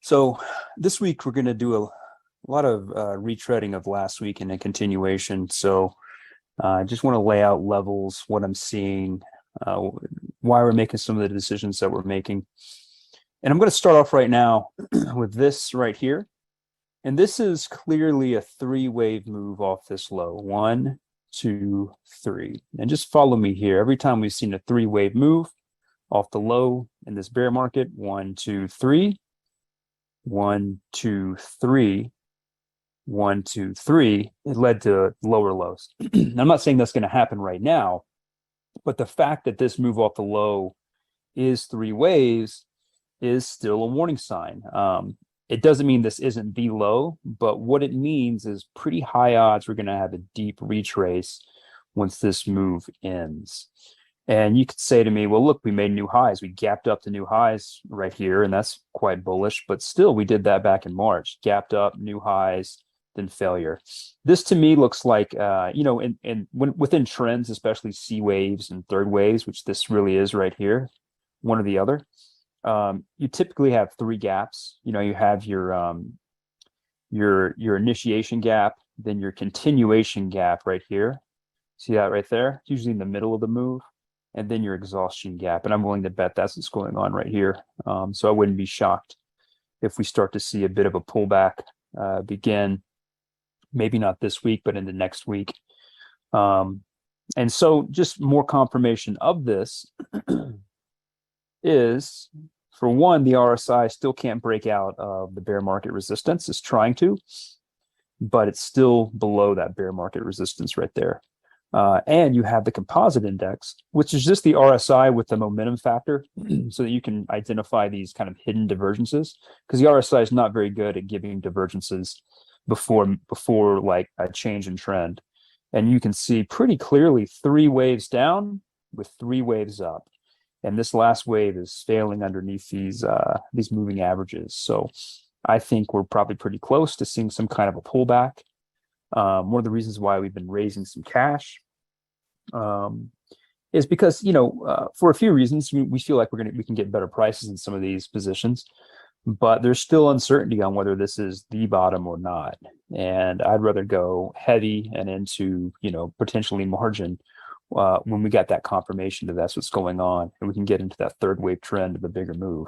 So this week we're going to do a lot of retreading of last week and a continuation. So I just want to lay out levels, what I'm seeing, uh, why we're making some of the decisions that we're making. And I'm going to start off right now with this right here. And this is clearly a three-wave move off this low. 1, 2, 3. And just follow me here. Every time we've seen a three-wave move off the low in this bear market, 1, 2, 3. 1, 2, 3, 1, 2, 3, it led to lower lows. I'm not saying that's going to happen right now, but the fact that this move off the low is three waves is still a warning sign. It doesn't mean this isn't the low, but what it means is pretty high odds we're going to have a deep retrace once this move ends. And you could say to me, well, look, we made new highs. We gapped up to new highs right here, and that's quite bullish. But still, we did that back in March. Gapped up, new highs, then failure. This to me looks like, within trends, especially C waves and third waves, which this really is right here, one or the other. You typically have three gaps. You have your initiation gap, then your continuation gap right here. See that right there? It's usually in the middle of the move. And then your exhaustion gap. And I'm willing to bet that's what's going on right here. So I wouldn't be shocked if we start to see a bit of a pullback begin, maybe not this week, but in the next week. And so just more confirmation of this is, for one, the RSI still can't break out of the bear market resistance. It's trying to, but it's still below that bear market resistance right there. And you have the composite index, which is just the RSI with the momentum factor, so that you can identify these kind of hidden divergences, because the RSI is not very good at giving divergences before like a change in trend. And you can see pretty clearly three waves down with three waves up. And this last wave is failing underneath these moving averages. So I think we're probably pretty close to seeing some kind of a pullback. One of the reasons why we've been raising some cash is because, for a few reasons, we feel like we can get better prices in some of these positions, but there's still uncertainty on whether this is the bottom or not. And I'd rather go heavy and into, potentially margin when we got that confirmation that that's what's going on, and we can get into that third wave trend of a bigger move.